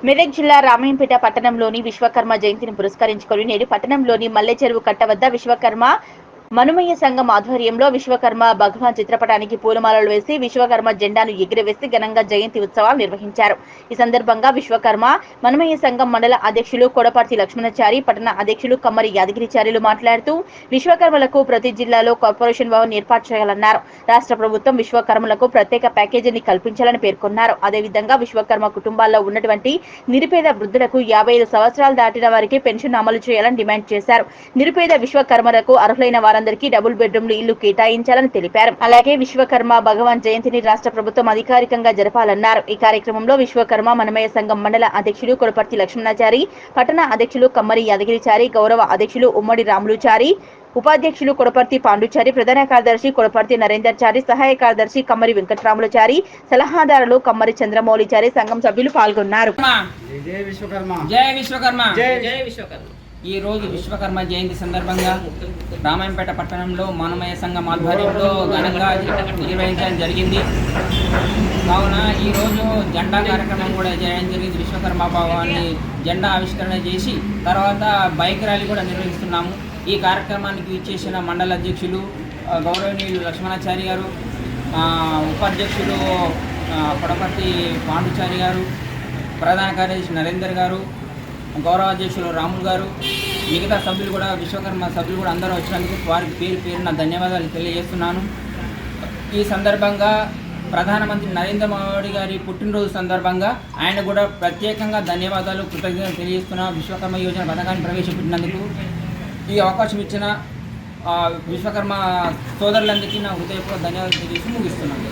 మెదక్ జిల్లా రామాయంపేట పట్టణంలోని విశ్వకర్మ జయంతిని పురస్కరించుకొని నేడు పట్టణంలోని మల్లెచెరువు కట్ట వద్ద విశ్వకర్మ మనుమయ్య సంఘం ఆధ్వర్యంలో విశ్వకర్మ భగవాన్ చిత్రపటానికి పూలమాలలు వేసి విశ్వకర్మ జెండాను ఎగురవేసి ఘనంగా జయంతి ఉత్సవాలు నిర్వహించారు. ఈ సందర్భంగా విశ్వకర్మ మనుమయ్య సంఘం మండల అధ్యక్షులు కొడపర్తి లక్ష్మణచారి, పట్టణ అధ్యక్షులు కమ్మరి యాదగిరిచార్యులు మాట్లాడుతూ విశ్వకర్మలకు ప్రతి జిల్లాలో కార్పొరేషన్ భవన్ ఏర్పాటు చేయాలన్నారు. రాష్ట్ర ప్రభుత్వం విశ్వకర్మలకు ప్రత్యేక ప్యాకేజీని కల్పించాలని పేర్కొన్నారు. అదేవిధంగా విశ్వకర్మ కుటుంబాల్లో ఉన్నటువంటి నిరుపేద వృద్ధులకు 55 సంవత్సరాలు దాటిన వారికి పెన్షన్ అమలు చేయాలని డిమాండ్ చేశారు. నిరుపేద విశ్వకర్మలకు అర్హులైన వారందరికీ డబుల్ బెడ్రూమ్లు ఇల్లు కేటాయించాలని తెలిపారు. అలాగే విశ్వకర్మ భగవాన్ జయంతిని రాష్ట్ర ప్రభుత్వం అధికారికంగా జరపాలన్నారు. ఈ కార్యక్రమంలో విశ్వకర్మ మనమయ్య సంఘం మండల అధ్యక్షులు కొడపర్తి లక్ష్మణాచారి, పట్టణ అధ్యక్షులు కమ్మరి యాదగిరిచారి, గౌరవ అధ్యక్షులు ఉమ్మడి రాములుచారి, ఉపాధ్యక్షులు కొడపర్తి పాండుచారి, ప్రధాన కార్యదర్శి కొడపర్తి నరేందర్ చారి, సహాయ కార్యదర్శి కమ్మరి వెంకటరాములచారి, సలహాదారులు కమ్మరి చంద్రమౌళిచారి, సంఘం సభ్యులు పాల్గొన్నారు. ఈ రోజు విశ్వకర్మ జయంతి సందర్భంగా రామాయంపేట పట్టణంలో మనమయ్య సంఘం ఆధ్వర్యంలో ఘనంగా నిర్వహించడం జరిగింది. కావున ఈరోజు జెండా కార్యక్రమం కూడా చేయడం జరిగింది. విశ్వకర్మ భావాన్ని జెండా ఆవిష్కరణ చేసి తర్వాత బైక్ ర్యాలీ కూడా నిర్వహిస్తున్నాము. ఈ కార్యక్రమానికి ఇచ్చేసిన మండల అధ్యక్షులు గౌరవనీయులు లక్ష్మణాచారి గారు, ఉపాధ్యక్షులు కొడపర్తి పాండుచారి గారు, ప్రధాన కార్యదర్శి నరేందర్ గారు, గౌరవ అధ్యక్షులు రాములు గారు, మిగతా సభ్యులు కూడా విశ్వకర్మ సభ్యులు కూడా అందరూ వచ్చినందుకు వారికి పేరున ధన్యవాదాలు తెలియజేస్తున్నాను. ఈ సందర్భంగా ప్రధానమంత్రి నరేంద్ర మోడీ గారి పుట్టినరోజు సందర్భంగా ఆయన కూడా ప్రత్యేకంగా ధన్యవాదాలు, కృతజ్ఞతలు తెలియజేస్తున్నాను. విశ్వకర్మ యోజన పథకాన్ని ప్రవేశపెట్టినందుకు ఈ అవకాశం ఇచ్చిన విశ్వకర్మ సోదరులందరికీ నా హృదయపూర్వక ధన్యవాదాలు తెలియజేసి ముగిస్తున్నాను.